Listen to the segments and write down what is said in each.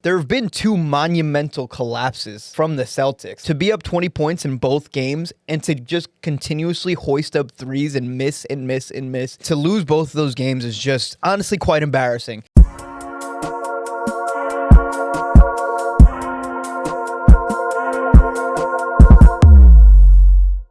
There have been two monumental collapses from the Celtics. To be up 20 points in both games and to just continuously hoist up threes and miss and miss and miss. To lose both of those games is just honestly quite embarrassing.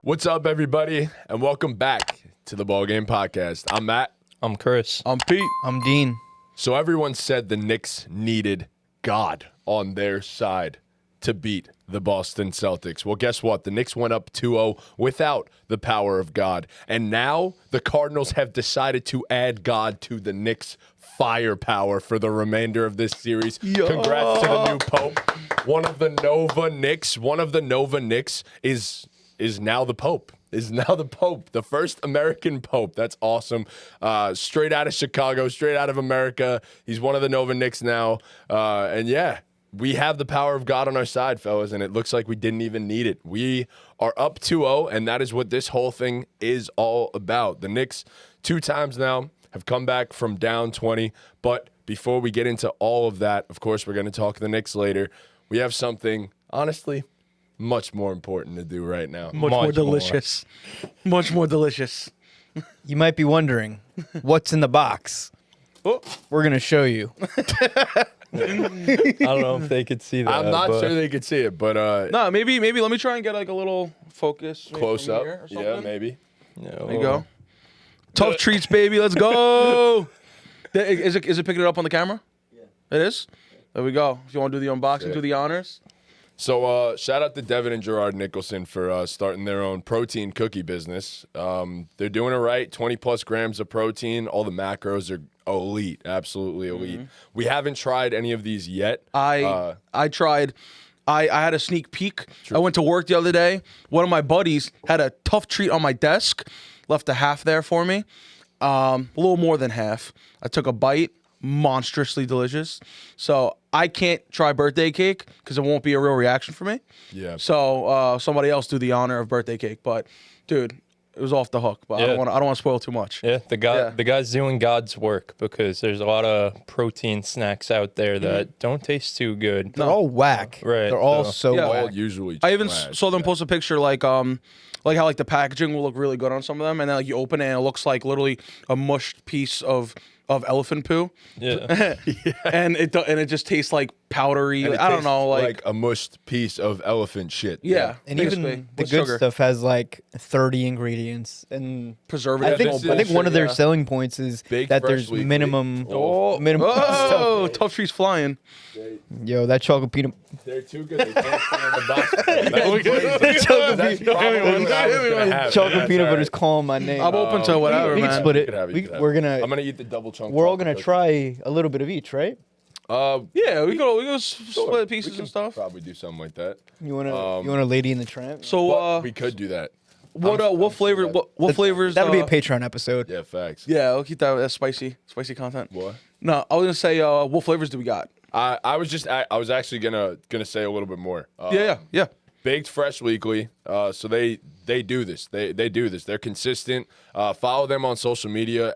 What's up, everybody, and welcome back to the Ball Game Podcast. I'm Matt. I'm Chris. I'm Pete. I'm Dean. So everyone said the Knicks needed God on their side to beat the Boston Celtics. Well, guess what? The Knicks went up 2-0 without the power of God. And now the Cardinals have decided to add God to the Knicks' firepower for the remainder of this series. Congrats to the new Pope. One of the Nova Knicks is now the Pope. The first American Pope. That's awesome. Straight out of Chicago, straight out of America. He's one of the Nova Knicks now. And yeah, we have the power of God on our side, fellas, and it looks like we didn't even need it. We are up 2-0, and that is what this whole thing is all about. The Knicks, 2 times now, have come back from down 20. But before we get into all of that, of course, we're going to talk the Knicks later. We have something, honestly, much more important to do right now. Much more delicious. Much more delicious. You might be wondering, what's in the box? Oh. We're going to show you. I don't know if they could see that. I'm not sure they could see it, but No, maybe let me try and get like a little focus. close from up. here or Yeah, something. maybe. There you go. Tough treats, baby. Let's go. Is it picking it up on the camera? Yeah. It is? There we go. If you want to do the unboxing, do the honors. So shout out to Devin and Gerard Nicholson for starting their own protein cookie business. They're doing it right. 20+ grams of protein. All the macros are elite, absolutely elite. We haven't tried any of these yet. I tried. I had a sneak peek. I went to work the other day. One of my buddies had a tough treat on my desk. Left a half there for me. A little more than half. I took a bite. Monstrously delicious. So I can't try birthday cake because it won't be a real reaction for me. Yeah. So somebody else do the honor of birthday cake. But dude, it was off the hook. But I don't want to spoil too much. Yeah, the guy's doing God's work because there's a lot of protein snacks out there that don't taste too good. They're all whack. Right, They're all so- so All whack. usually. I even trash. saw them post a picture like how like the packaging will look really good on some of them, and then like you open it and it looks like literally a mushed piece of elephant poo. Yeah. And it just tastes like powdery. And it I don't tastes know, like a mushed piece of elephant shit. yeah. And basically, even the with good sugar. stuff has like 30 ingredients. And Preservative. I think one of their selling points is Baked that fresh there's weekly. minimum Oh, stuff. tough trees flying. Yo, that chocolate peanut. They're too good. They can't stay in the box. Chocolate Chocolate peanut butter is calling my name. I'm open to whatever, we can man. split You it. could have it, you could have We're it. gonna. I'm gonna eat the double chunk. We're all gonna chocolate try a little bit of each, right? cookie. Yeah, we go split We pieces can and stuff. Probably do something like that. You want a lady in the tramp? So We could do that. what flavor? What flavors? That'll be a Patreon episode. Yeah, facts. Yeah, we'll keep that as spicy content. What? No, I was gonna say what flavors do we got? I was actually gonna say a little bit more. Yeah. Baked Fresh Weekly. So they do this. They do this. They're consistent. Follow them on social media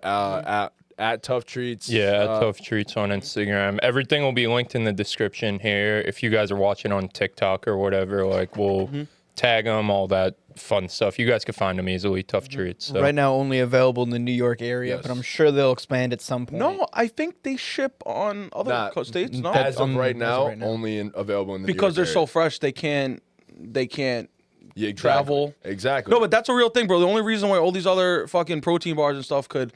at Tough Treats. Yeah, Tough Treats on Instagram. Everything will be linked in the description here. If you guys are watching on TikTok or whatever, like we'll tag them, all that fun stuff. You guys can find them easily, Tough Treats. So. Right now, only available in the New York area, Yes. but I'm sure they'll expand at some point. No, I think they ship on other states. No, As of right as now, of right now. only available in the New because they're York so area. fresh, they can't Yeah, exactly. travel. Exactly. No, but that's a real thing, bro. The only reason why all these other fucking protein bars and stuff could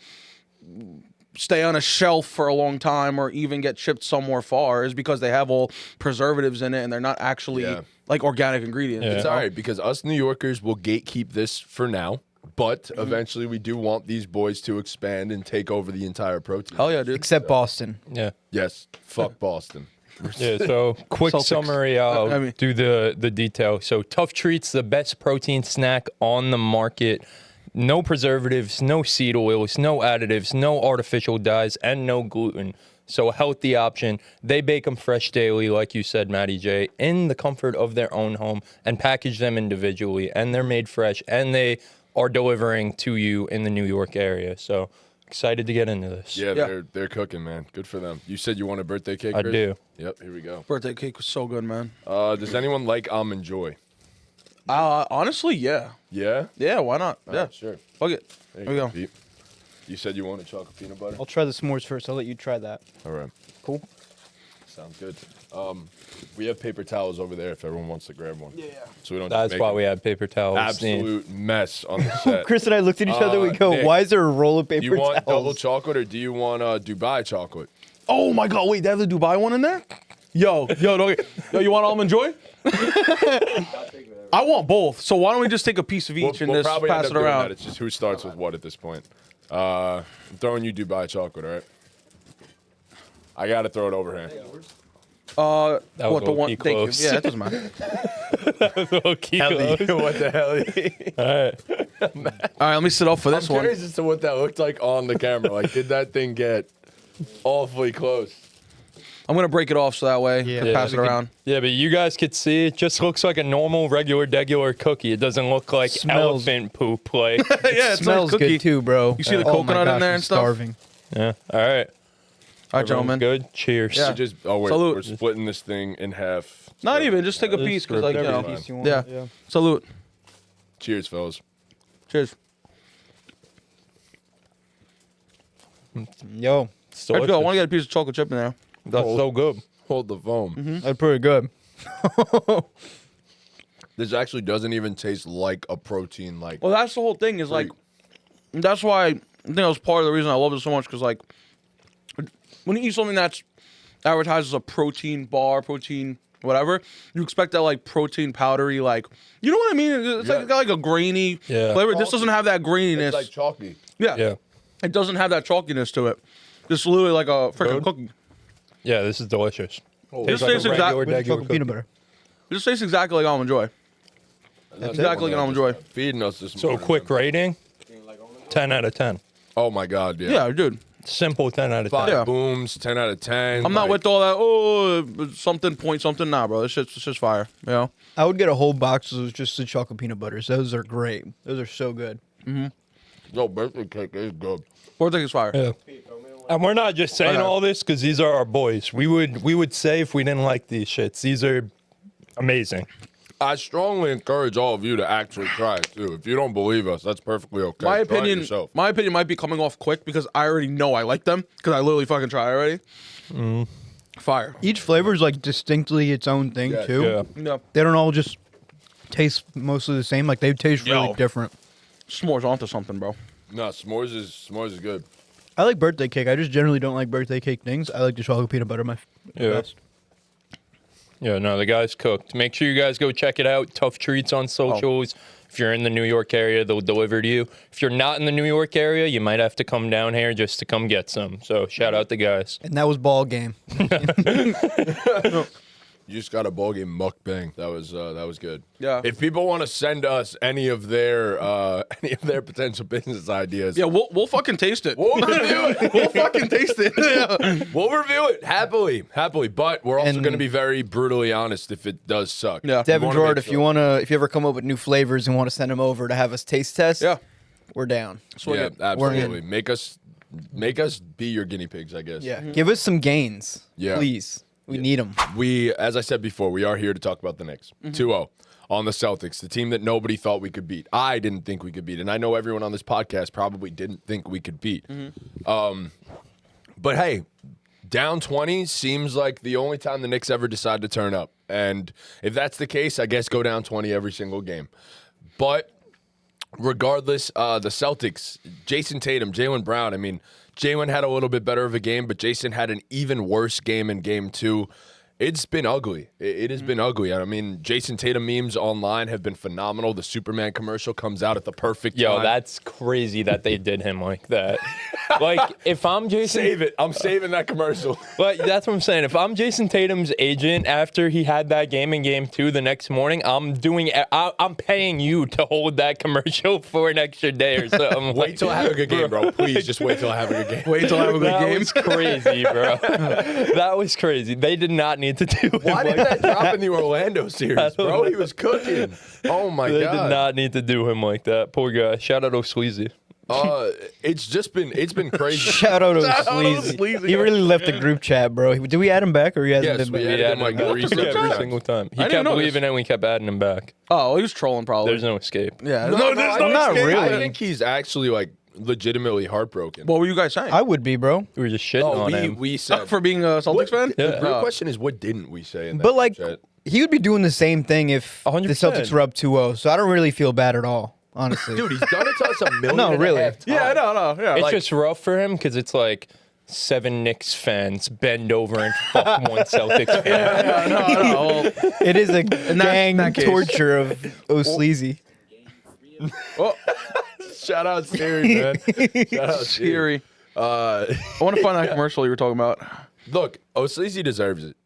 stay on a shelf for a long time or even get shipped somewhere far is because they have all preservatives in it and they're not actually like organic ingredients. Yeah. you It's know? all right because us New Yorkers will gatekeep this for now, but eventually we do want these boys to expand and take over the entire protein. Hell yeah, dude. Except Boston. Yeah. Yes. Fuck Boston. Yeah, so quick Celtics. summary, I'll I mean- do the detail. So Tough Treats, the best protein snack on the market. No preservatives, no seed oils, no additives, no artificial dyes, and no gluten. So a healthy option. They bake them fresh daily, like you said, Matty J, in the comfort of their own home and package them individually. And they're made fresh, and they are delivering to you in the New York area. So Excited to get into this. Yeah, Yeah. they're cooking, man. Good for them. You said you want a birthday cake, I Chris? do. Yep, here we go. Birthday cake was so good, man. Does anyone like Almond Joy? Honestly, yeah. Yeah? Yeah, why not? All Yeah. right, sure. Fuck it. There There we go. Pete. You said you wanted chocolate peanut butter? I'll try the s'mores first. I'll let you try that. All right. Cool. Sounds good. We have paper towels over there if everyone wants to grab one. Yeah. So we don't That's just make why an we have paper towels. absolute mess on the set. Chris and I looked at each other. We go, Nick, "Why is there a roll of paper Do you want towels?" double chocolate or do you want Dubai chocolate? Oh my God! Wait, they have the Dubai one in there? Yo, you want Almond Joy? I want both. So why don't we just take a piece of each and We'll just probably pass end it up doing around? that. It's just who starts with what at this point. I'm throwing you Dubai chocolate, all right? I got to throw it overhand. What was the one? low-key Thank you. close. Yeah, that doesn't matter. Okay, close. What the hell? All right. All right, let me sit up for this I'm one. curious as to what that looked like on the camera. Like, did that thing get awfully close? I'm gonna break it off so that way Yeah. I can pass it around. Yeah, but you guys could see it just looks like a normal, regular cookie. It doesn't look like Smells- elephant poop. Like, Yeah, it Smells good too, bro. You see the Oh my coconut in gosh, there I'm and stuff? starving. yeah. All right. All right, Everyone gentlemen. Good. Cheers. Yeah. We're Salute. splitting this thing in half. Not So- even. Just take a Just piece, cause like rip you every know. Piece you want, Yeah. Salute. Cheers, fellas. Cheers. Yo, It's Let's go. I delicious. want to get a piece of chocolate chip in there. That's so good. Hold the foam. Mm-hmm. that's pretty good. This actually doesn't even taste like a protein. Like, Well, that's the whole thing. Is like, that's why I think that was part of the reason I love it so much. Cause like, when you eat something that's advertised as a protein bar, protein whatever, you expect that like protein powdery, like, you know what I mean? It's like Yeah. it got like a grainy Yeah. flavor. This doesn't have that graininess. it's like chalky. yeah. Yeah. It doesn't have that chalkiness to it. It's literally like a freaking Good. cookie. Yeah, this is delicious. This tastes exact- regular, With regular chocolate peanut cookie. butter. It just tastes exactly like Almond Joy. That's exactly like an Almond Joy. Feeding us this So morning. quick rating, 10 out of 10. Oh my God, yeah. Yeah, dude. Simple 10 out of 10. 5 Yeah. booms, 10 out of 10. I'm not like- with all that, something, point something. Nah, bro. This shit's fire. You know? I would get a whole box of just the chocolate peanut butters. Those are great. Those are so good. Yo, birthday cake is good. Birthday is fire. Yeah. And we're not just saying Okay. all this because these are our boys. We would say if we didn't like these shits. These are amazing. I strongly encourage all of you to actually try it too. If you don't believe us, that's perfectly okay. My Try it opinion, yourself. my opinion might be coming off quick because I already know I like them because I literally fucking try already. Fire. Each flavor is like distinctly its own thing Yeah. too. Yeah. Yeah. They don't all just taste mostly the same. Like they taste really Yo. different. S'mores onto something, bro. No, s'mores is good. I like birthday cake. I just generally don't like birthday cake things. I like the chocolate peanut butter Yeah. best. Yeah, no, the guy's cooked. Make sure you guys go check it out. Tough Treats on socials. If you're in the New York area, they'll deliver to you. If you're not in the New York area, you might have to come down here just to come get some. So shout out the guys. And that was ball game. You just got a ball game mukbang. That was good. Yeah. If people want to send us any of their potential business ideas, Yeah, we'll fucking taste it. we'll review it. We'll fucking taste it. Yeah. We'll review it happily. But we're also And- going to be very brutally honest if it does suck. Yeah. Devin wanna Jordan, make if you if you ever come up with new flavors and want to send them over to have us taste test, Yeah. we're down. Swing Yeah, it. absolutely. Make us be your guinea pigs, I guess. Yeah. Give us some gains. Yeah. Please. We need them. We, as I said before, we are here to talk about the Knicks. 2-0 on the Celtics, the team that nobody thought we could beat. I didn't think we could beat, and I know everyone on this podcast probably didn't think we could beat. But hey, down 20 seems like the only time the Knicks ever decide to turn up. And if that's the case, I guess go down 20 every single game. But regardless, the Celtics, Jayson Tatum, Jalen Brown, I mean, Jalen had a little bit better of a game, but Jayson had an even worse game in game 2. It's been ugly. It has been ugly. I mean, Jayson Tatum memes online have been phenomenal. The Superman commercial comes out at the perfect Yo, time. that's crazy that they did him like that. Like, if I'm Jason... Save it. I'm saving that commercial. But that's what I'm saying. If I'm Jayson Tatum's agent after he had that game in game 2 the next morning, I'm paying you to hold that commercial for an extra day or something. Wait till I have a good game, bro. Please, just wait till I have a good game. Wait till I have a good That game. was crazy, bro. That was crazy. They did not need to do it. Why did like that drop in the Orlando series, bro? know. He was cooking. Oh, my They God. did not need to do him like that. Poor guy. Shout out O'Sleazy. It's been crazy. Shout out to Shout out to Sleazy. Sleazy. He really left the group chat, bro. Did we add him back or he hasn't Yes, been we back? added him like back 3 every times. single time. He I didn't kept know this. leaving and we kept adding him back. Oh, he was trolling probably. There's no escape. yeah. No, there's I'm not escape. really. I think he's actually like legitimately heartbroken. What were you guys saying? I would be, bro. We were just shitting on him. we said For being a Celtics fan? The real Oh. question is, what didn't we say in that But like, chat? he would be doing the same thing if 100%. the Celtics were up 2-0. So I don't really feel bad at all, honestly. Dude, he's done it to us a million No, and a really. half times. Yeah, no. Yeah. It's like- just rough for him because it's like 7 Knicks fans bend over and fuck one Celtics fan. no. Well, It is a gang that case. torture of Sleazy. Shout out Siri, man. Shout out Siri. Siri. I want to find that commercial you were talking about. Look, O'Sleazy deserves it.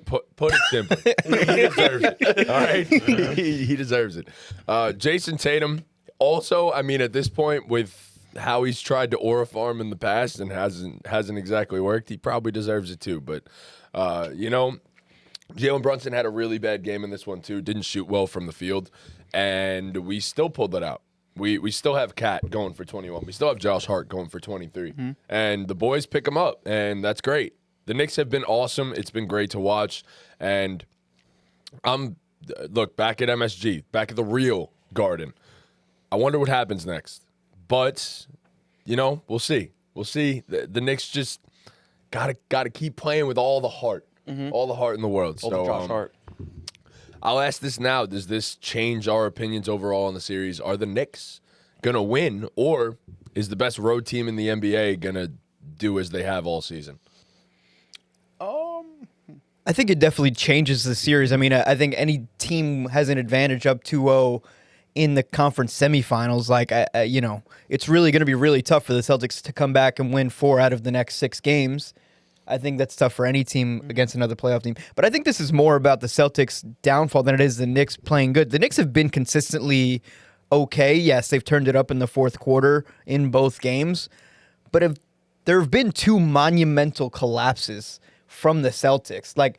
Put it simply. He deserves it. All right? he deserves it. Jayson Tatum, also, I mean, at this point, with how he's tried to aura farm in the past and hasn't exactly worked, he probably deserves it too. But, Jalen Brunson had a really bad game in this one too. Didn't shoot well from the field, and we still pulled it out. We still have Cat going for 21. We still have Josh Hart going for 23. And the boys pick them up, and that's great. The Knicks have been awesome. It's been great to watch. And look, back at MSG, back at the real Garden. I wonder what happens next. But, we'll see. We'll see. The Knicks just gotta keep playing with all the heart. All the heart in the world. All the Josh Hart. I'll ask this now. Does this change our opinions overall on the series? Are the Knicks going to win, or is the best road team in the NBA going to do as they have all season? I think it definitely changes the series. I mean, I think any team has an advantage up 2-0 in the conference semifinals. Like, it's really going to be really tough for the Celtics to come back and win 4 out of the next 6 games. I think that's tough for any team against another playoff team. But I think this is more about the Celtics' downfall than it is the Knicks playing good. The Knicks have been consistently okay. Yes, they've turned it up in the fourth quarter in both games. But there have been 2 monumental collapses from the Celtics. Like,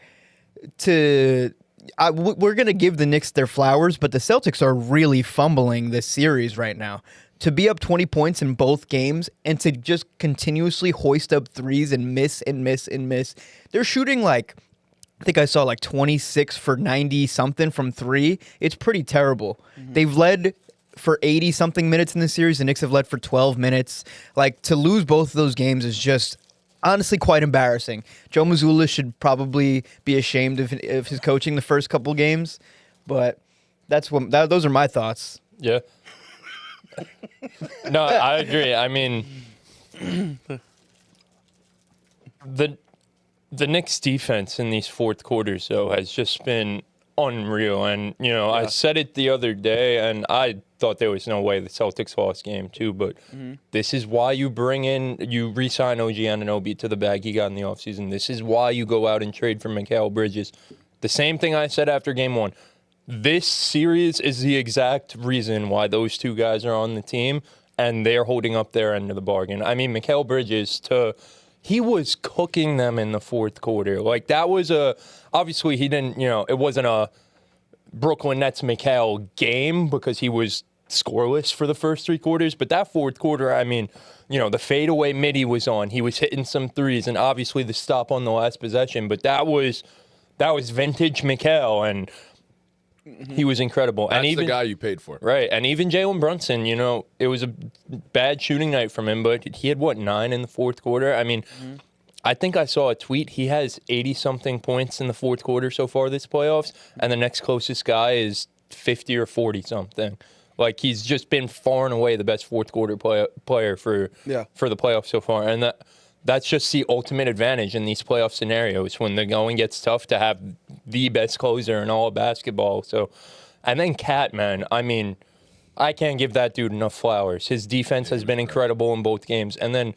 we're going to give the Knicks their flowers, but the Celtics are really fumbling this series right now. To be up 20 points in both games and to just continuously hoist up threes and miss and miss and miss. They're shooting I think I saw 26 for 90 something from 3. It's pretty terrible. They've led for 80 something minutes in the series. The Knicks have led for 12 minutes. To lose both of those games is just honestly quite embarrassing. Joe Mazzulla should probably be ashamed of his coaching the first couple games, but those are my thoughts. Yeah. No, I agree. I mean, the Knicks defense in these fourth quarters, though, has just been unreal. And, I said it the other day, and I thought there was no way the Celtics lost game too, but this is why you re-sign OG Anunoby to the bag he got in the offseason. This is why you go out and trade for Mikal Bridges. The same thing I said after game 1. This series is the exact reason why those 2 guys are on the team, and they're holding up their end of the bargain. I mean, Mikal Bridges, he was cooking them in the fourth quarter. That was obviously he didn't, it wasn't a Brooklyn Nets Mikal game because he was scoreless for the first 3 quarters. But that fourth quarter, I mean, the fadeaway midi was on. He was hitting some threes, and obviously the stop on the last possession. But that was vintage Mikal, and he was incredible. That's and even the guy you paid for. Right. And even Jalen Brunson, it was a bad shooting night from him, but he had, 9 in the fourth quarter? I mean, I think I saw a tweet. He has 80-something points in the fourth quarter so far this playoffs, and the next closest guy is 50 or 40-something. He's just been far and away the best fourth quarter player for the playoffs so far. And that's just the ultimate advantage in these playoff scenarios when the going gets tough to have the best closer in all of basketball. So, and then Cat, man, I mean, I can't give that dude enough flowers. His defense has been incredible in both games. And then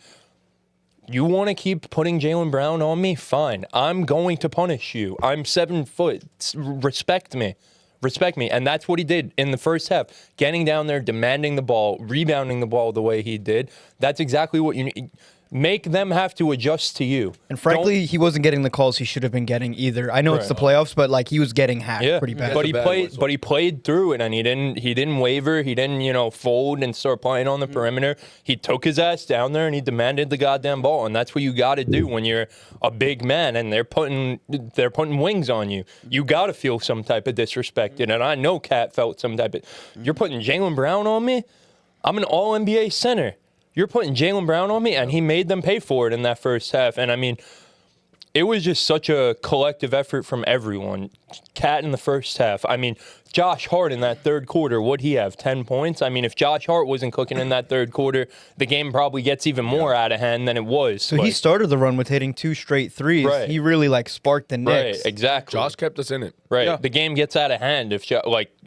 you want to keep putting Jaylen Brown on me? Fine. I'm going to punish you. I'm 7 foot. Respect me. Respect me. And that's what he did in the first half. Getting down there, demanding the ball, rebounding the ball the way he did. That's exactly what you need. Make them have to adjust to you. And frankly, he wasn't getting the calls he should have been getting either. I know it's the playoffs, but like he was getting hacked pretty bad. But he played through it, and he didn't waver. He didn't fold and start playing on the perimeter. He took his ass down there and he demanded the goddamn ball, and that's what you got to do when you're a big man and they're putting wings on you. You got to feel some type of disrespected, and I know Cat felt some type of. You're putting Jaylen Brown on me. I'm an All-NBA center. You're putting Jaylen Brown on me, and he made them pay for it in that first half. And, I mean, it was just such a collective effort from everyone. Cat in the first half. I mean, Josh Hart in that third quarter, what'd he have, 10 points? I mean, if Josh Hart wasn't cooking in that third quarter, the game probably gets even more out of hand than it was. So he started the run with hitting 2 straight threes. Right. He really, sparked the Knicks. Right, exactly. Josh kept us in it. Right. Yeah. The game gets out of hand if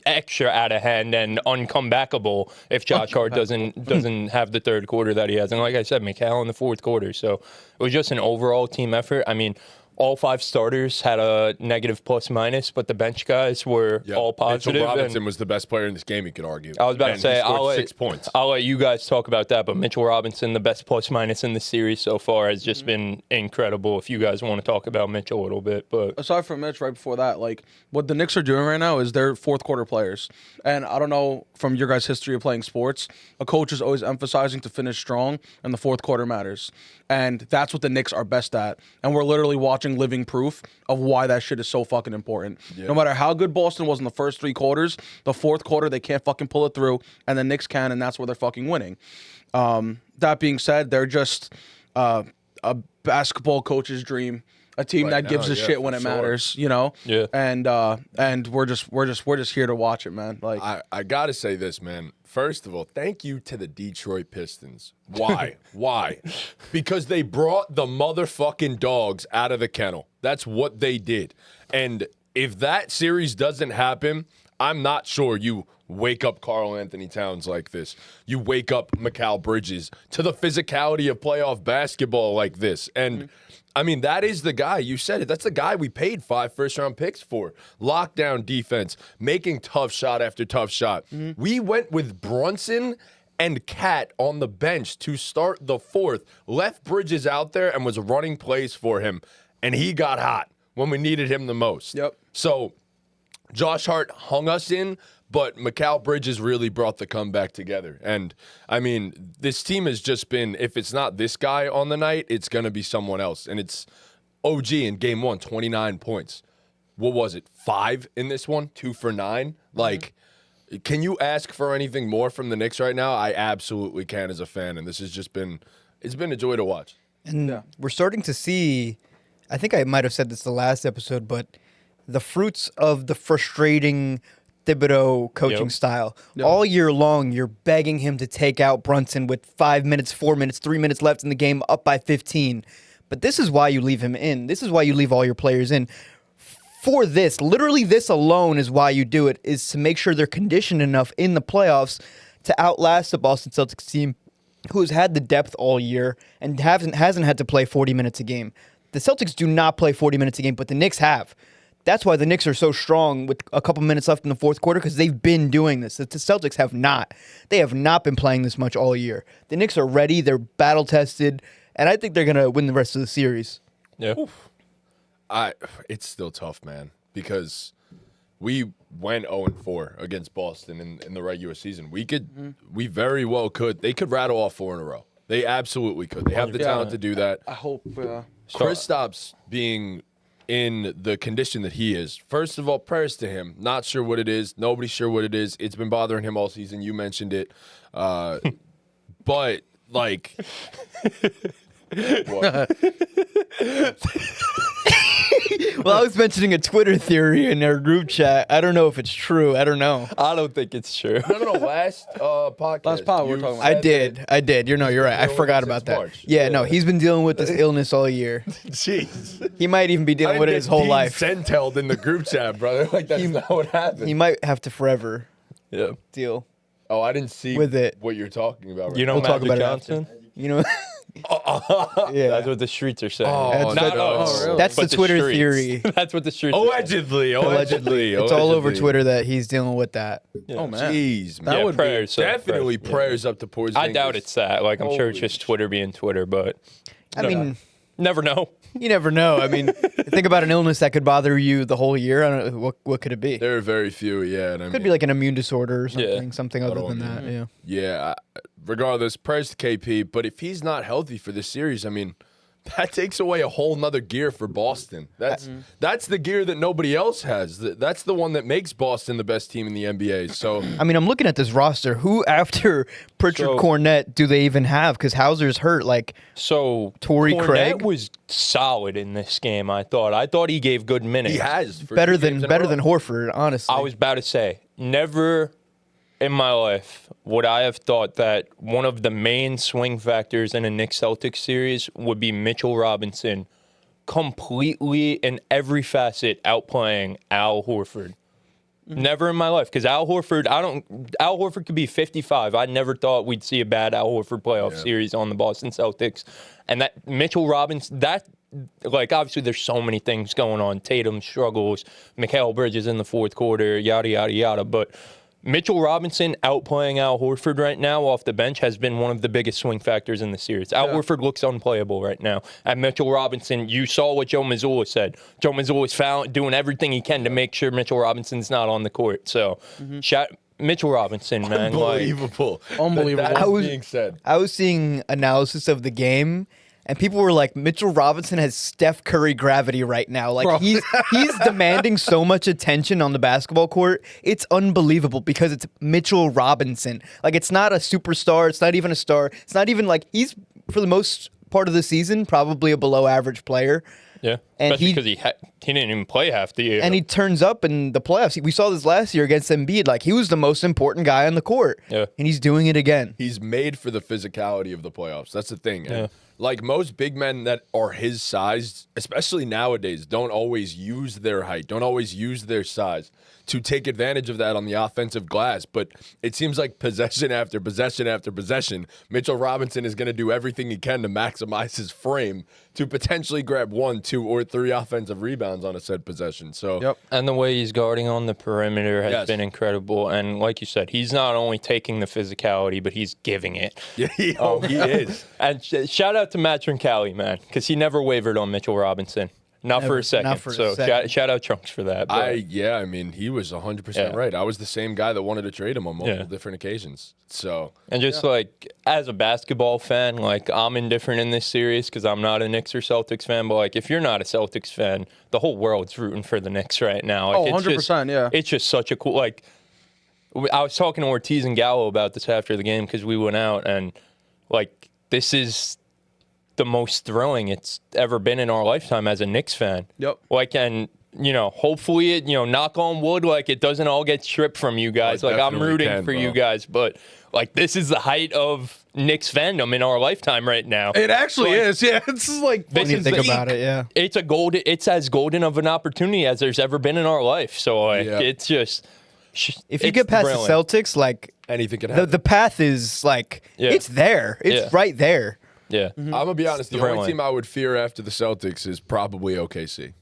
extra out of hand and uncomebackable if Josh Hart doesn't have the third quarter that he has. And like I said, McHale in the fourth quarter. So it was just an overall team effort. I mean, all 5 starters had a negative plus-minus, but the bench guys were all positive. Mitchell Robinson was the best player in this game, you could argue. I was about to say, he scored 6 points. I'll let you guys talk about that, but Mitchell Robinson, the best plus-minus in the series so far, has just been incredible. If you guys want to talk about Mitchell a little bit. But aside from Mitch, right before that, what the Knicks are doing right now is they're fourth quarter players. And I don't know from your guys' history of playing sports, a coach is always emphasizing to finish strong, and the fourth quarter matters. And that's what the Knicks are best at. And we're literally watching living proof of why that shit is so fucking important. Yeah. No matter how good Boston was in the first 3 quarters, the fourth quarter, they can't fucking pull it through, and the Knicks can, and that's where they're fucking winning. That being said, they're just a basketball coach's dream. A team that gives a shit when it matters, Yeah. And we're just here to watch it, man. I gotta say this, man. First of all, thank you to the Detroit Pistons. Why? Why? Because they brought the motherfucking dogs out of the kennel. That's what they did. And if that series doesn't happen, I'm not sure you wake up Karl Anthony Towns like this. You wake up Mikal Bridges to the physicality of playoff basketball like this. And I mean, that is the guy. You said it. That's the guy we paid 5 first-round picks for. Lockdown defense, making tough shot after tough shot. We went with Brunson and Cat on the bench to start the fourth. Left Bridges out there and was running plays for him. And he got hot when we needed him the most. Yep. So Josh Hart hung us in, but Mikal Bridges really brought the comeback together. And, I mean, this team has just been, if it's not this guy on the night, it's going to be someone else. And it's OG in game 1, 29 points. What was it, 5 in this one? 2 for 9? Can you ask for anything more from the Knicks right now? I absolutely can as a fan, and this has just been, it's been a joy to watch. And we're starting to see, I think I might have said this the last episode, but the fruits of the frustrating Thibodeau coaching style. All year long, you're begging him to take out Brunson with 5 minutes, 4 minutes, 3 minutes left in the game, up by 15. But this is why you leave him in. This is why you leave all your players in. For this, literally this alone is why you do it, is to make sure they're conditioned enough in the playoffs to outlast the Boston Celtics team who's had the depth all year and hasn't had to play 40 minutes a game. The Celtics do not play 40 minutes a game, but the Knicks have. That's why the Knicks are so strong with a couple minutes left in the fourth quarter, because they've been doing this. The Celtics have not. They have not been playing this much all year. The Knicks are ready. They're battle-tested, and I think they're going to win the rest of the series. Yeah. It's still tough, man, because we went 0-4 against Boston in the regular season. We very well could. They could rattle off 4 in a row. They absolutely could. They have the talent to do that. I hope. Kristaps being in the condition that he is. First of all, prayers to him. Not sure what it is. Nobody's sure what it is. It's been bothering him all season. You mentioned it. But, like... what? Well, I was mentioning a Twitter theory in our group chat. I don't know if it's true. I don't know. I don't think it's true. No. Last podcast. Last pod we're talking about. I did. You're right. I forgot about that. March. Yeah, no, he's been dealing with this illness all year. Jeez. He might even be dealing with it his whole life. Sentelled in the group chat, brother. Like, that's not what happened. He might have to forever deal. Oh, I didn't see with it. what you're talking about right You know We'll talk Magic about it after. Johnson? You know, Yeah. That's what the streets are saying. Oh, Not no. us, Oh, really? That's but the Twitter streets. theory. That's what the streets are saying. Allegedly. It's all over Allegedly. Twitter that he's dealing with that. Oh man, Jeez, that man. Yeah, would prayers. Definitely prayers up to Porzingis. I doubt it's that. Like, I'm sure it's Holy just Twitter being Twitter, but I mean, never know. you never know. I mean, think about an illness that could bother you the whole year. I don't know. What could it be? There are very few, yeah. And I Could mean, be like an immune disorder or something, Yeah. something other than that. Yeah. yeah. Regardless, prayers to KP. But if he's not healthy for this series, I mean, that takes away a whole nother gear for Boston. That's the gear that nobody else has. That's the one that makes Boston the best team in the NBA. So I mean, I'm looking at this roster. Who after Pritchard, So- Cornette do they even have? Because Hauser's hurt. Like, So Torrey Cornette Craig? was solid in this game. I thought he gave good minutes. he has for better 2 than games in a row. Horford, honestly. I was about to say, never in my life would I have thought that one of the main swing factors in a Knicks Celtics series would be Mitchell Robinson completely in every facet outplaying Al Horford. Never in my life, because Al Horford could be 55. I never thought we'd see a bad Al Horford playoff series on the Boston Celtics. And that Mitchell Robinson, like, obviously there's so many things going on. Tatum struggles, Mikal Bridges in the fourth quarter, yada, yada, yada. But Mitchell Robinson outplaying Al Horford right now off the bench has been one of the biggest swing factors in the series. Al Horford looks unplayable right now. And Mitchell Robinson, you saw what Joe Mazzulla said. Joe Mazzulla's doing everything he can to make sure Mitchell Robinson's not on the court. So, Mitchell Robinson, man. Unbelievable. Unbelievable. That I was- being said. I was seeing analysis of the game, and people were like, Mitchell Robinson has Steph Curry gravity right now. Like, Bro. he's demanding so much attention on the basketball court. It's unbelievable because it's Mitchell Robinson. Like, it's not a superstar. It's not even a star. It's not even like he's, for the most part of the season, probably a below average player. Yeah, And especially he- because he didn't even play half the year. And he turns up in the playoffs. We saw this last year against Embiid. Like, he was the most important guy on the court. Yeah. And he's doing it again. He's made for the physicality of the playoffs. That's the thing. And Yeah. like most big men that are his size, especially nowadays, don't always use their height, don't always use their size to take advantage of that on the offensive glass. But it seems like possession after possession after possession, Mitchell Robinson is going to do everything he can to maximize his frame to potentially grab 1, 2, or 3 offensive rebounds on a said possession. So Yep. And the way he's guarding on the perimeter has Yes. been incredible. And like you said, he's not only taking the physicality, but he's giving it. yeah, he is. And shout out to Matt Trincali, man, because he never wavered on Mitchell Robinson. Not for Never- a second. not for a so second. Shout out Trunks for that. But I mean, he was 100% Yeah. right. I was the same guy that wanted to trade him on multiple Yeah. different occasions. So And just like as a basketball fan, like I'm indifferent in this series because I'm not a Knicks or Celtics fan. But like if you're not a Celtics fan, the whole world's rooting for the Knicks right now. Like, Oh, it's 100%, yeah. It's just such a cool like. I was talking to Ortiz and Gallo about this after the game because we went out and like this is the most thrilling it's ever been in our lifetime as a Knicks fan. Yep. Like and. Hopefully it, knock on wood, like it doesn't all get stripped from you guys. it Like I'm definitely rooting can, for you bro. guys, but like this is the height of Knicks fandom in our lifetime right now. It actually Like, is. Yeah, it's like This When you is think the- about it, yeah. It's as golden of an opportunity as there's ever been in our life. So like Yeah. it's just If you it's get past thrilling. the Celtics, like, anything can the happen. path is like, Yeah. it's there. It's Yeah. right there. Yeah. I'm going to be honest. The only thrilling. team I would fear after the Celtics is probably OKC.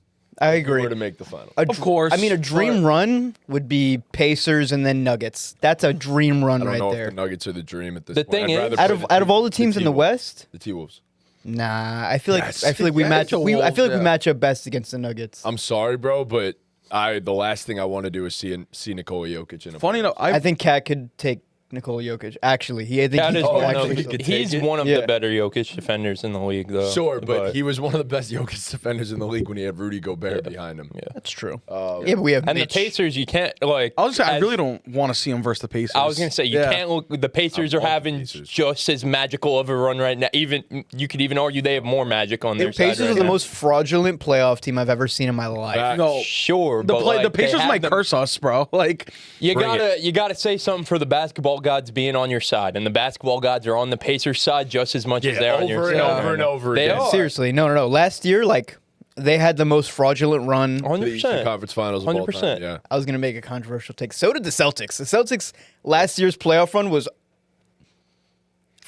I If we agree. were to make the final. A Of course, I mean, a dream but- run would be Pacers and then Nuggets. That's a dream run I don't right know there. if the Nuggets are the dream at this The point. thing I'd is- rather Out play of all the teams in the T-Wolves. West, The T-Wolves. nah. I feel like Yes. I feel like we Yes. match. We I feel like we Yeah. match up best against the Nuggets. I'm sorry, bro, but the last thing I want to do is see Nikola Jokic in a funny enough. I think Kat could take Nikola Jokic. Actually, I think Cat he is could one actually. of, he could he's take it. one of Yeah. the better Jokic defenders in the league, though. Sure, but he was one of the best Jokic defenders in the league when he had Rudy Gobert behind him. That's true. Yeah, but we have and Mitch. the Pacers, you can't like. I was gonna say, I as- really don't want to see him versus the Pacers. I was gonna say you Yeah. can't look. The Pacers I are love the having Pacers. just as magical of a run right now. Even you could even argue they have more magic on their The side Pacers right are the now. most fraudulent playoff team I've ever seen in my life. Facts. No, Sure, the but like, the they Pacers have might them- curse us, bro. Like, You Bring gotta say something for the basketball gods being on your side, and the basketball gods are on the Pacers side just as much as they're on your over and side. over and over They again. are. Seriously, no. Last year, like, they had the most fraudulent run. The Eastern 100%. Conference Finals of all 100%. time. Yeah. I was gonna make a controversial take. So did the Celtics. The Celtics last year's playoff run was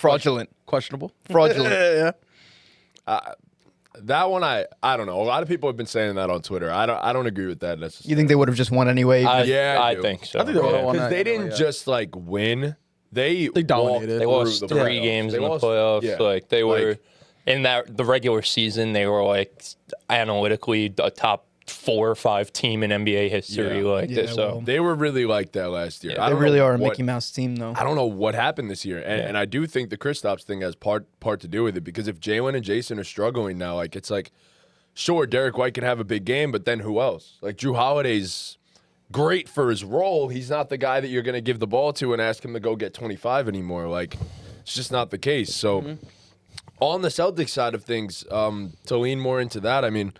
Fraudulent. Questionable. Fraudulent. Yeah. That one, I don't know. A lot of people have been saying that on Twitter. I don't agree with that necessarily. You think they would have just won anyway? Yeah, I I do. think so. I think they would have won Because that they didn't anyway, just like win. They dominated. They walked lost through the 3 playoffs. games They in the lost- playoffs. yeah. Like they were in the regular season, they were like analytically a top 4 or 5 team in NBA history. Yeah. Like Yeah, this. So well. They were really like that last year. I They don't really know are a what- Mickey Mouse team, though. I don't know what happened this year, and I do think the Kristaps thing has part to do with it, because if Jalen and Jayson are struggling now, like it's like, sure, Derek White can have a big game, but then who else? Like Drew Holiday's great for his role. He's not the guy that you're going to give the ball to and ask him to go get 25 anymore. Like it's just not the case. So on the Celtics side of things, to lean more into that, I mean,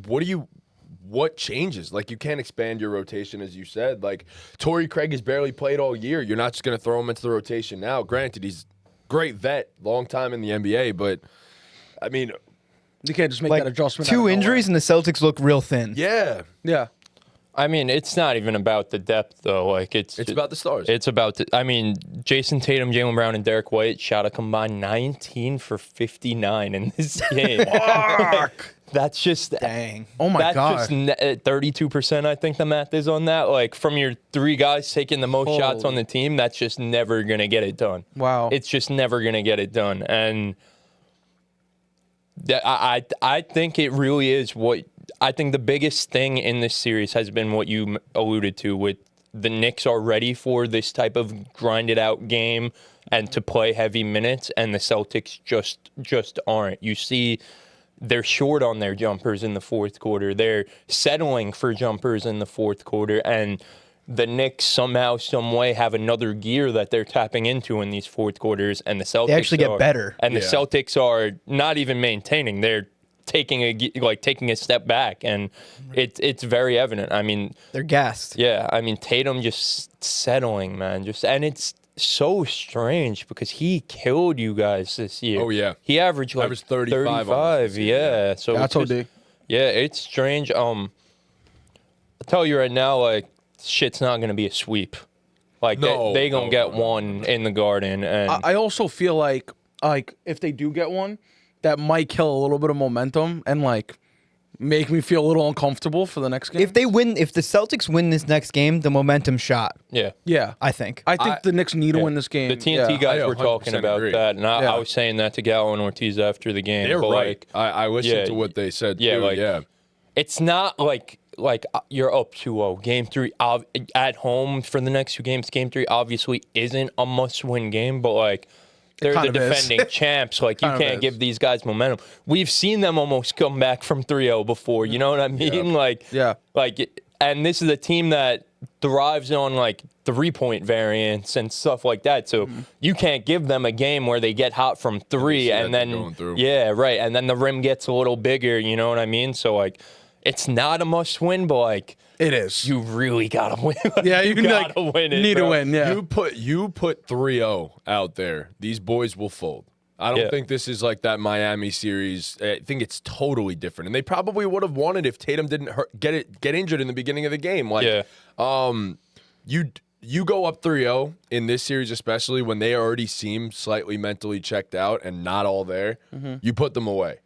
what changes? Like, you can't expand your rotation, as you said. Like, Torrey Craig has barely played all year. You're not just going to throw him into the rotation now. Granted, he's great vet, long time in the NBA, but, I mean, You can't just make Like that adjustment. out of 2 nowhere. injuries and the Celtics look real thin. yeah, Yeah. I mean, it's not even about the depth though. Like it's about the stars. It's about I mean, Jayson Tatum, Jalen Brown, and Derek White shot a combined 19 for 59 in this game. That's just Dang. Oh my that's god. just 32%. I think the math is on that. Like from your 3 guys taking the most shots on the team, that's just never gonna get it done. Wow. It's just never gonna get it done. And I think it really is what I think the biggest thing in this series has been what you alluded to with the Knicks are ready for this type of grinded out game and to play heavy minutes, and the Celtics just aren't. You see they're short on their jumpers in the fourth quarter. They're settling for jumpers in the fourth quarter, and the Knicks somehow, some way have another gear that they're tapping into in these fourth quarters, and the Celtics actually get better. And the Yeah. Celtics are not even maintaining; they're taking a step back, and it's very evident. I mean, They're gassed. yeah, I mean Tatum just settling, man, and it's so strange because he killed you guys this year. Oh, yeah. he averaged like Averaged 35 on us this year, yeah. So That's it's just- OD. yeah, it's strange. I'll tell you right now, like shit's not gonna be a sweep. Like they gonna get one in the Garden, and I also feel like if they do get one, that might kill a little bit of momentum and like make me feel a little uncomfortable for the next game. If the Celtics win this next game, the momentum shot, yeah. yeah, I think. I think the Knicks need to win this game. The TNT yeah. guys I were talking 100% about agree. that, and Yeah. I was saying that to Gallo and Ortiz after the game. They're but right. Like, I listened yeah, to what they said, yeah, too. like- yeah. it's not like you're up 2-0. Game 3 at home for the next 2 games. Game 3 obviously isn't a must-win game, but like they're the kind of is. defending champs. Like you Kind of can't is. give these guys momentum. We've seen them almost come back from 3-0 before. You know what I mean? Yeah. And this is a team that thrives on like 3-point variance and stuff like that. So you can't give them a game where they get hot from 3 see and that then going through. yeah, right, and then the rim gets a little bigger. You know what I mean? So like, it's not a must-win, but like It is. you really gotta win. yeah, you can, gotta like, win it. need to bro. win. Yeah. You put 3-0 out there. These boys will fold. I don't Yeah. think this is like that Miami series. I think it's totally different, and they probably would have won it if Tatum didn't get injured in the beginning of the game. Like, Yeah. you go up 3-0 in this series, especially when they already seem slightly mentally checked out and not all there. You put them away.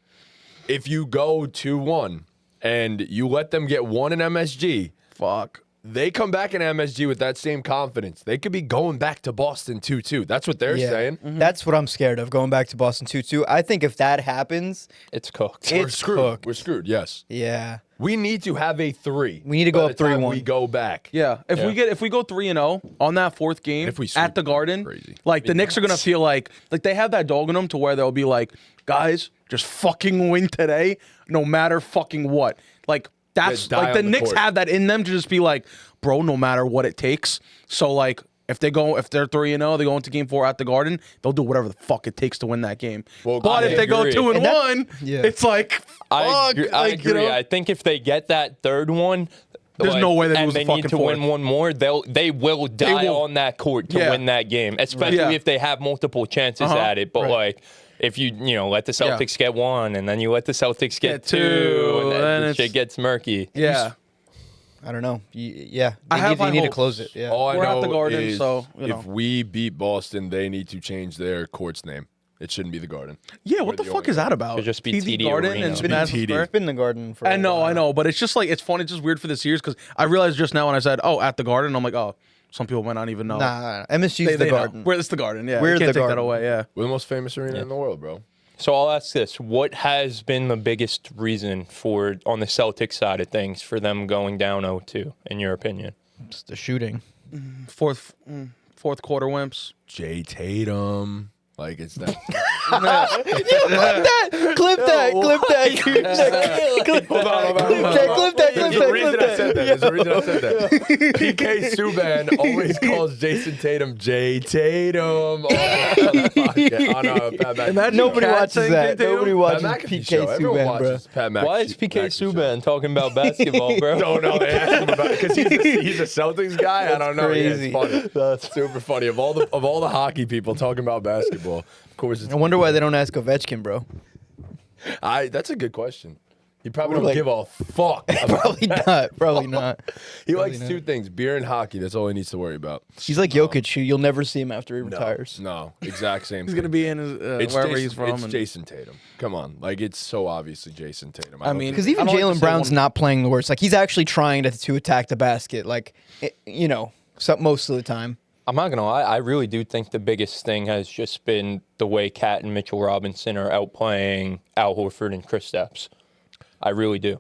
If you go 2-1 and you let them get one in MSG, Fuck. they come back in MSG with that same confidence. They could be going back to Boston 2-2. That's what they're saying. That's what I'm scared of, going back to Boston 2-2. I think if that happens, It's cooked. We're it's screwed. cooked. We're screwed, yes. Yeah. We need to have a 3. We need to go by up the time 3-1. We go back. Yeah, if we go 3-0 on that fourth game If we sweep at the them, Garden, crazy. like the Knicks are gonna feel like they have that dog in them to where they'll be like, guys, just fucking win today, no matter fucking what. Like that's die like the on the Knicks court. have that in them to just be like, bro, no matter what it takes. So like if they're 3-0, they go into game 4 at the Garden, they'll do whatever the fuck it takes to win that game. Well, but I if they go agree. 2-1, Yeah. it's like I fuck, agree. like, you know? I think if they get that third one, There's no way they and lose the they need fucking to win fourth. one more. They will die will. on that court to Yeah. win that game, especially Yeah. if they have multiple chances at it. But Right. like, if you let the Celtics get 1, and then you let the Celtics get 2, and then then it's- shit gets murky. Yeah. I don't know. Yeah, I have they high need to hopes. close it. Yeah. All I We're at know the Garden, is so, you know. if we beat Boston, they need to change their court's name. It shouldn't be the Garden. Yeah, We're what the the fuck only is that about? Should just be TD TD Garden Arena. and It's been Madison TD. Square? It's been the Garden for. I a know, while. but it's just like it's funny, it's just weird for the series because I realized just now when I said, "Oh, at the Garden," I'm like, "Oh, some people might not even know." Nah, MSG's they the know. Garden. It's the Garden. Yeah, We're you can't the take that Garden. away. Yeah. We're the most famous arena in the world, bro. So I'll ask this: what has been the biggest reason for on the Celtics side of things for them going down 0-2, in your opinion? It's the shooting. Fourth quarter wimps. Jay Tatum. Like, it's not. Clip that! Clip that! Clip that! Clip that! There's a reason I said that. There's a reason I said that. PK Subban always calls Jayson Tatum Jay Tatum on Pat McAfee. Nobody Cat watches saying that. Jay Tatum? Nobody Pat watches McAfee PK show. Everyone Subban, bro. watches Pat McAfee. Why is PK Subban talking about basketball, bro? No, they asked him about it because he's a Celtics guy. I don't know. crazy. Yeah, it's funny. That's super funny. Of all the hockey people talking about basketball, of course. It's I wonder why they don't ask Ovechkin, bro. That's a good question. He probably don't Like- give a fuck. Probably not. Probably not. He likes two things: beer and hockey. That's all he needs to worry about. He's like Jokic. You'll never see him after he No, retires. no, exact same. He's thing. gonna be in his wherever Jason, he's from. It's and- Jayson Tatum. Come on, like it's so obviously Jayson Tatum. I don't mean, think- Because even I don't like to Jalen say Brown's one- not playing the worst. Like he's actually trying to attack the basket. Like most of the time. I'm not gonna lie. I really do think the biggest thing has just been the way Cat and Mitchell Robinson are outplaying Al Horford and Kristaps. I really do.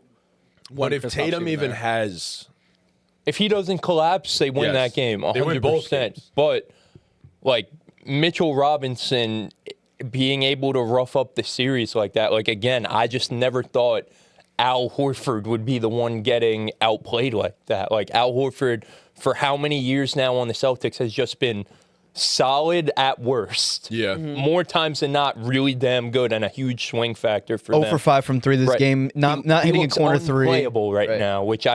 But if Kristaps Tatum even even there. has, If he doesn't collapse, they win Yes. that game They win both 100%. games. But like Mitchell Robinson being able to rough up the series like that, like again, I just never thought Al Horford would be the one getting outplayed like that. Like Al Horford, for how many years now on the Celtics, has just been solid at worst. yeah, More times than not, really damn good and a huge swing factor for 0 them. for 5 from 3 this Right. game. Not hitting a looks corner 3. unplayable right Right. now, which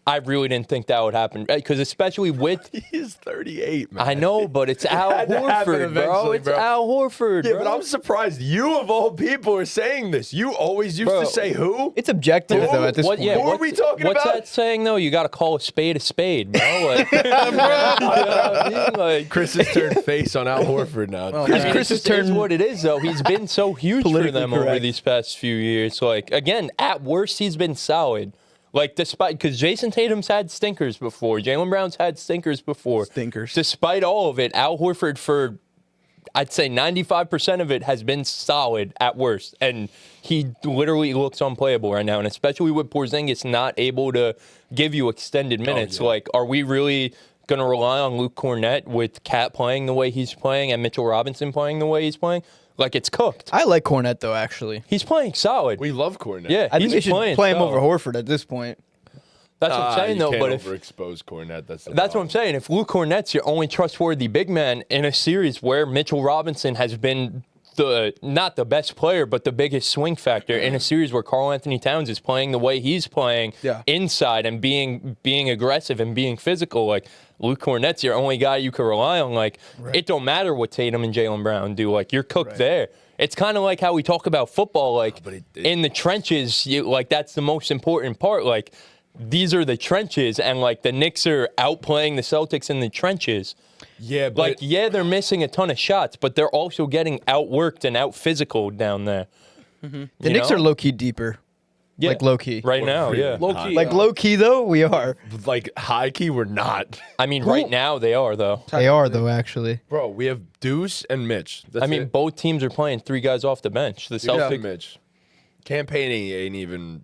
I really didn't think that would happen. Because especially with, he's 38, man. I know, but it's Al had to happen Horford, bro. eventually, It's bro. Al Horford, Yeah, bro. but I'm surprised you of all people are saying this. You always used Bro. to say who? It's objective though at this What, point. yeah, Who are what's- we talking what's about? that saying though? You got to call a spade, bro. Like, you know what I mean? Like, Chris has turned face on Al Horford now. I Chris mean, has it's turned- what it is, though. He's been so huge for Politically them over correct. these past few years. Like, again, at worst, he's been solid. Like, despite, because Jayson Tatum's had stinkers before, Jalen Brown's had stinkers before. Stinkers. Despite all of it, Al Horford, for I'd say 95% of it, has been solid at worst. And he literally looks unplayable right now. And especially with Porzingis not able to give you extended minutes. yeah. Like, are we really going to rely on Luke Cornett with Cat playing the way he's playing and Mitchell Robinson playing the way he's playing? Like, it's cooked. I like Cornette though. Actually, He's playing solid. We love Cornette. Yeah, I think he's they should playing play him solid. over Horford at this point. That's what I'm saying, you though. can't But if overexpose Cornette, that's That's what I'm saying. If Luke Cornett's your only trustworthy big man in a series where Mitchell Robinson has been not the best player, but the biggest swing factor in a series where Karl Anthony Towns is playing the way he's playing Yeah. inside and being aggressive and being physical, like Luke Cornett's your only guy you can rely on. Like it don't matter what Tatum and Jalen Brown do. Like you're cooked there. It's kind of like how we talk about football. Like but it- in the trenches, like that's the most important part. Like these are the trenches, and like the Knicks are outplaying the Celtics in the trenches. Yeah, but Like, yeah, they're missing a ton of shots, but they're also getting outworked and out physical down there. The Knicks are low key deeper. Yeah. Like low key. Right now, yeah. Low key. Like low key though, we are. like high key, we're not. I mean, right now they are, though. They are though, actually. Bro, we have Deuce and Mitch. That's I mean, it. both teams are playing three guys off the bench. The Deuce and Celtics, Mitch. Campaigning ain't even.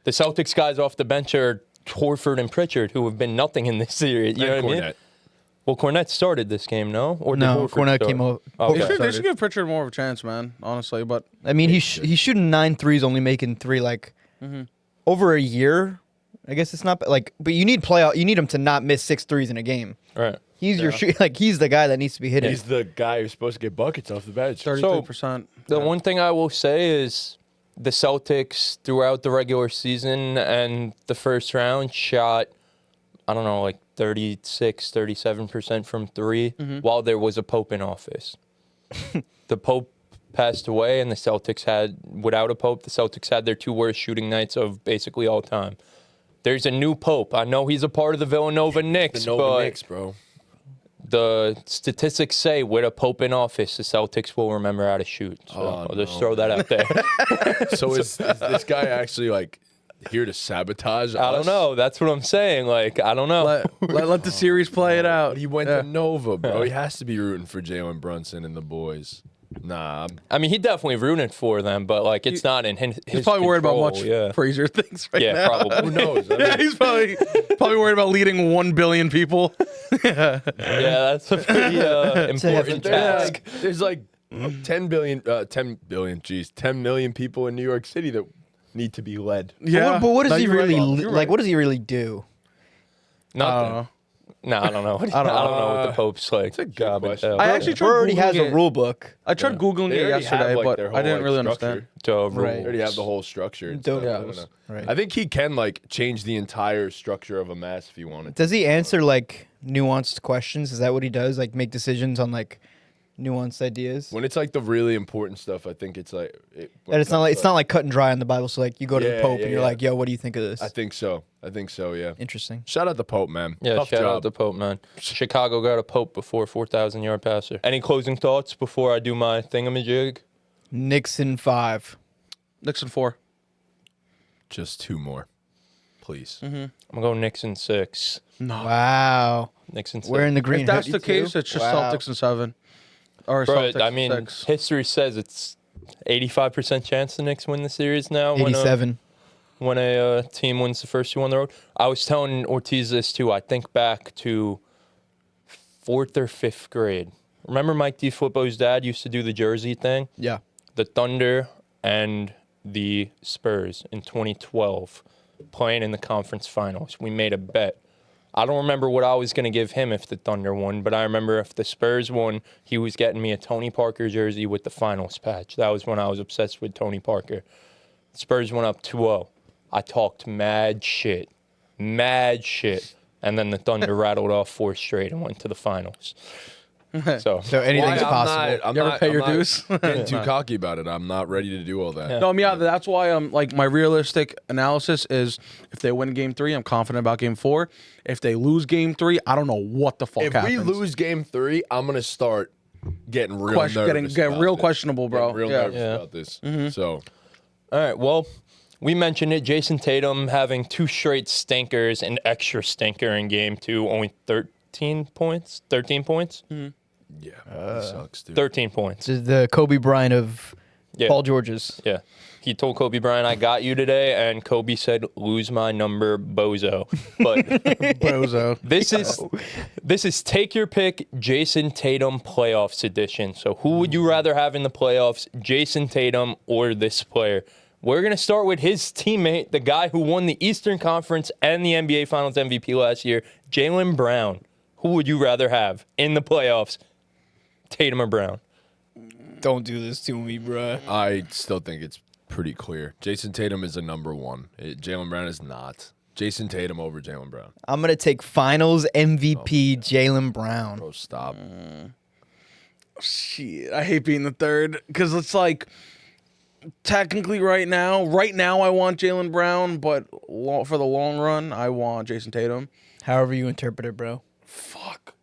the Celtics guys off the bench are Horford and Pritchard, who have been nothing in this series. You know what I mean? Cornette. Well, Cornette started this game, no? Or did No, Horford Cornette start? came out. Okay. They should started. give Pritchard more of a chance, man. Honestly, but I mean, he's shooting 9 threes, only making 3 like over a year. I guess it's not like, but you need playoff. You need him to not miss 6 threes in a game. Right. He's your like he's the guy that needs to be hitting. He's the guy who's supposed to get buckets off the bench. 33%. The one thing I will say is the Celtics throughout the regular season and the first round shot, I don't know, like 36, 37% from 3 while there was a Pope in office. The Pope passed away and the Celtics had, without a Pope, the Celtics had their 2 worst shooting nights of basically all time. There's a new pope. I know he's a part of the Villanova Knicks, The Nova but Knicks, bro. the statistics say with a pope in office, the Celtics will remember how to shoot. So I'll just throw that out there. So is this guy actually like here to sabotage I don't us? know. That's what I'm saying. Like, I don't know. Let the series play it out. He went to Nova, bro. He has to be rooting for Jalen Brunson and the boys. Nah, I mean, he definitely rooted for them, but like, it's not in his He's probably worried about control, much yeah. crazier things right Yeah, now. probably. who knows? I Yeah, mean, he's probably worried about leading 1 billion people. Yeah, that's a pretty important task. there's like 10 million people in New York City that need to be led. Yeah, But what does No, he you're right, really Bob. You're like? right. What does he really do? I don't Nothing. know. No, I don't know. I don't know what the Pope's like. a good Job question. entails. I actually tried already has Googling a it. rule book. I tried Googling They it already yesterday, have, like, but their I whole, didn't like, really structure. understand. So, They already have the whole structure. And stuff. Yeah. I don't know. Right. I think he can like change the entire structure of a mass if he wanted to. Does he answer like nuanced questions? Is that what he does? Like make decisions on like nuanced ideas? When it's like the really important stuff, I think it's like. And it's not like cut and dry in the Bible. So like you go to the Yeah, Pope yeah, and you're yeah. like, yo, what do you think of this? I think so. Yeah. Interesting. Shout out the Pope, man. yeah, Tough shout job. out the Pope, man. Chicago got a Pope before 4,000-yard passer. Any closing thoughts before I do my thingamajig? Nixon 5. Nixon 4. Just 2 more, please. I'm going to go Knicks in 6. No. Wow. Knicks in 6. We're in the green. If that's You the case, too? it's just Wow. Celtics in 7. Or Bro, Celtics I mean, 6. history says it's 85% chance the Knicks win the series now. 87. When a team wins the first 2 on the road. I was telling Ortiz this too. I think back to 4th or 5th grade. Remember Mike DiFlippo's dad used to do the jersey thing? Yeah. The Thunder and the Spurs in 2012 playing in the conference finals. We made a bet. I don't remember what I was going to give him if the Thunder won, but I remember if the Spurs won, he was getting me a Tony Parker jersey with the finals patch. That was when I was obsessed with Tony Parker. Spurs went up 2-0. I talked mad shit, and then the Thunder rattled off 4 straight and went to the finals. So Anything's possible. I'm You ever not, pay I'm your not dues? getting too cocky about it. I'm not ready to do all that. No, yeah, that's why I'm like my realistic analysis is if they win Game 3, I'm confident about Game 4. If they lose Game 3, I don't know what the fuck If happens. we lose Game 3, I'm gonna start getting real nervous. Getting about real this. questionable, bro. Getting real Yeah. nervous about this. So all right, well, we mentioned it. Jayson Tatum having 2 straight stinkers and extra stinker in Game 2, only 13 points. 13 points? yeah, it sucks, dude. 13 points. This is the Kobe Bryant of Yeah. Paul George's. Yeah. He told Kobe Bryant, I got you today, and Kobe said, lose my number, bozo. But Bozo. this is take your pick, Jayson Tatum Playoffs Edition. So who would you rather have in the playoffs, Jayson Tatum or this player? We're going to start with his teammate, the guy who won the Eastern Conference and the NBA Finals MVP last year, Jalen Brown. Who would you rather have in the playoffs, Tatum or Brown? Don't do this to me, bruh. I still think it's pretty clear. Jayson Tatum is a number 1. Jalen Brown is not. Jayson Tatum over Jalen Brown. I'm going to take Finals MVP Jalen Brown. Bro, stop. Shit, I hate being the third because it's like technically right now I want Jalen Brown, but for the long run, I want Jayson Tatum. However you interpret it, bro. Fuck.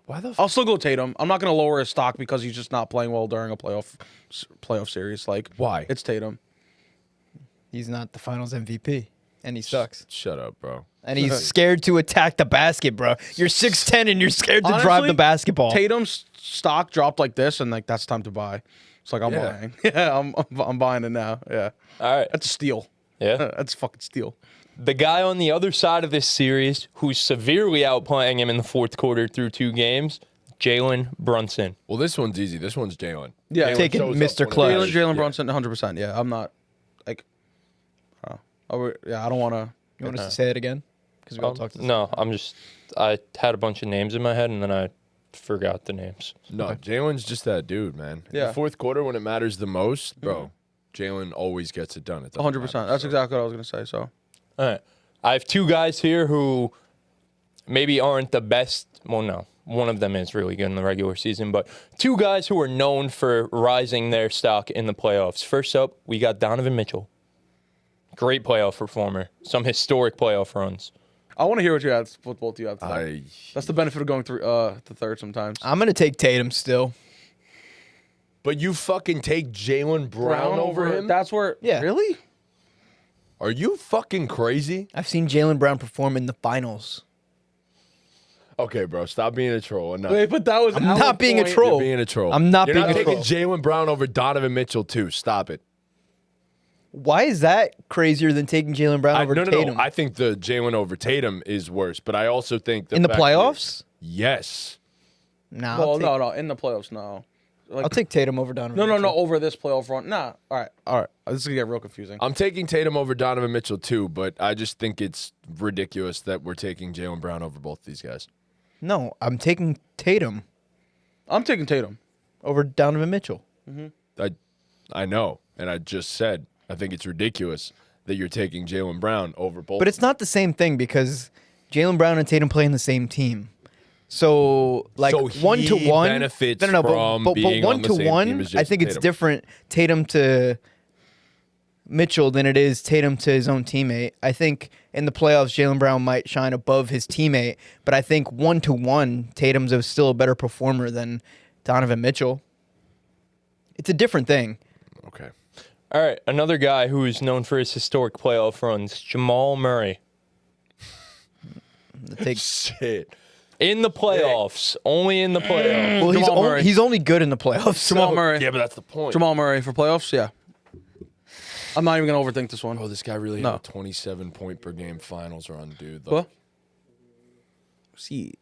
Why the I'll still go Tatum. I'm not gonna lower his stock because he's just not playing well during a playoff series. Like Why? It's Tatum. He's not the Finals MVP, and he sucks. Shut up, bro. And he's scared to attack the basket, bro. You're 6'10", and you're scared to drive Honestly, the basketball. Tatum's stock dropped like this, and like that's time to buy. It's like I'm Yeah. buying. Yeah, I'm buying it now. Yeah, All right. that's a steal. Yeah. That's a fucking steal. The guy on the other side of this series who's severely outplaying him in the 4th quarter through 2 games, Jalen Brunson. Well, this one's easy. This one's Jalen. Yeah, Jalen Taking shows Mr. up when it Clutch. matters. Jalen Yeah. Brunson, 100%. Yeah, I'm not like. I don't want to. You want us to say it again? Because we all talked. No, I had a bunch of names in my head and then I forgot the names. No, Jalen's just that dude, man. In Yeah. the 4th quarter when it matters the most, bro, Jalen always gets it done. It doesn't 100%. matter, That's so. exactly what I was gonna say. So All right. I have 2 guys here who maybe aren't the best. Well, no. One of them is really good in the regular season, but 2 guys who are known for rising their stock in the playoffs. First up, we got Donovan Mitchell. Great playoff performer. Some historic playoff runs. I want to hear what you have, what both of you have to say. I That's the benefit of going through to third sometimes. I'm gonna take Tatum still. But you fucking take Jalen Brown over him? That's where. Yeah. Really? Are you fucking crazy? I've seen Jalen Brown perform in the finals. Okay, bro, stop being a troll. Enough. Wait, but that was. I'm not being a You're troll. being a troll. I'm not You're being not a taking troll. Jalen Brown over Donovan Mitchell too. Stop it. Why is that crazier than taking Jalen Brown over Tatum? No. I think the Jalen over Tatum is worse, but I also think In the fact playoffs? Yes. Nah, Well, no. In the playoffs, no. Like, I'll take Tatum over Donovan. no, Mitchell. over this playoff run. Nah. All right. This is gonna get real confusing. I'm taking Tatum over Donovan Mitchell too, but I just think it's ridiculous that we're taking Jalen Brown over both these guys. No, I'm taking Tatum I'm taking Tatum. over Donovan Mitchell. I know, and I just said I think it's ridiculous that you're taking Jalen Brown over both. But it's not the same thing because Jalen Brown and Tatum play in the same team. So, like, So 1 to he 1. benefits no, from but being 1 on the to same team 1, as I Jayson think it's Tatum. different Tatum to Mitchell than it is Tatum to his own teammate. I think in the playoffs, Jalen Brown might shine above his teammate, but I think 1 to 1, Tatum's still a better performer than Donovan Mitchell. It's a different thing. Okay. All right, another guy who is known for his historic playoff runs, Jamal Murray. Take, Shit. In the playoffs, only in the playoffs. well, Jamal Murray. he's only good in the playoffs. Jamal so- Murray. Yeah, but that's the point. Jamal Murray for playoffs. Yeah. I'm not even gonna overthink this one. Oh, this guy really No. had a 27 point per game finals run, dude. Like, What? See.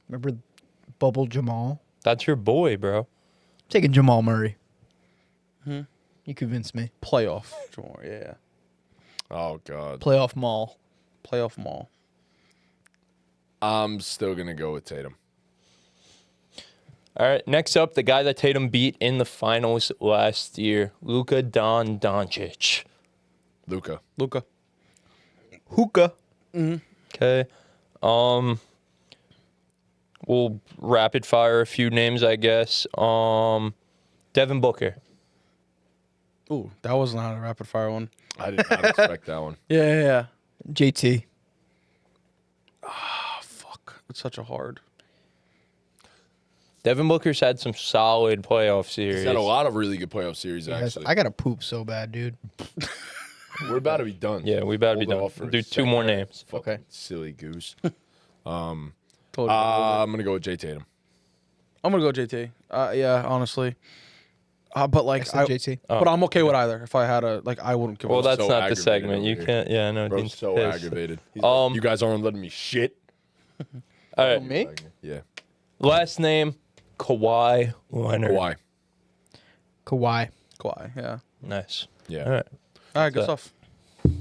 Remember Bubble Jamal? That's your boy, bro. Taking Jamal Murray. You convinced me. Playoff. Jamal Murray. Yeah. Oh god. Playoff Mall. Playoff Mall. I'm still gonna go with Tatum. All right, next up, the guy that Tatum beat in the finals last year, Luka Doncic. Luka. Hookah. Okay. We'll rapid fire a few names, I guess. Devin Booker. Ooh, that was not a rapid fire one. I did not expect that one. Yeah. JT. Fuck. It's such a hard. Devin Booker's had some solid playoff series. He's had a lot of really good playoff series, actually. I gotta poop so bad, dude. We're about to be done. Yeah, we better be Hold done. off for a Do two second. more names. Fucking Okay. silly goose. Totally. I'm gonna go with Jay Tatum. I'm gonna go JT. Yeah, honestly. But like, I said JT. Oh, but I'm okay with either. If I had a I wouldn't give. Well, a that's so not the aggravated segment. You over here. can't. Yeah, I know. Bro's Dean's so pissed. aggravated. He's Um, like, you guys aren't letting me shit. All right. Me? Yeah. Last name, Kawhi Leonard. Why? Kawhi. Kawhi. Yeah. Nice. Yeah. All right. All right. Good stuff.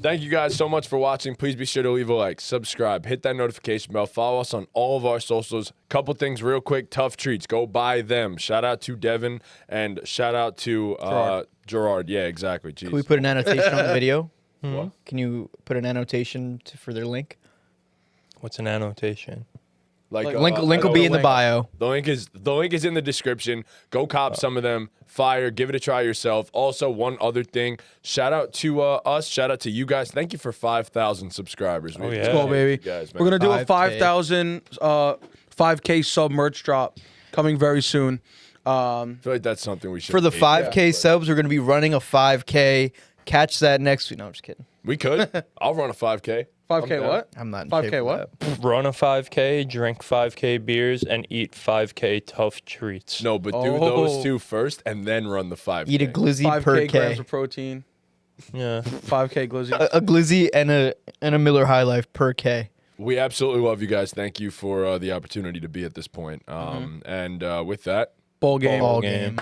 Thank you guys so much for watching. Please be sure to leave a like, subscribe, hit that notification bell, follow us on all of our socials. Couple things real quick. Tough treats. Go buy them. Shout out to Devin and shout out to Gerard. Yeah, exactly. Jeez. Can we put an annotation on the video? What? Can you put an annotation for their link? What's an annotation? Like, Link will be in the link. bio. The link is in the description. Go cop some of them. Fire. Give it a try yourself. Also, one other thing. Shout out to us. Shout out to you guys. Thank you for 5,000 subscribers. Oh, We yeah. appreciate Go, baby. you guys, man. We're gonna do a 5K. 5,000 5K sub merch drop coming very soon. I feel like that's something we should For the make. 5K subs, we're going to be running a 5K. Catch that next week. No, I'm just kidding. We could. I'll run a 5K. 5K I'm what? I'm not in 5K shape for what? that. Run a 5K, drink 5K beers, and eat 5K tough treats. No, but do Oh. those two first and then run the 5K. Eat a glizzy 5K per grams K. of protein. Yeah. 5K glizzy. A glizzy and a Miller High Life per K. We absolutely love you guys. Thank you for the opportunity to be at this point. And with that, Bowl game. Ball game. game.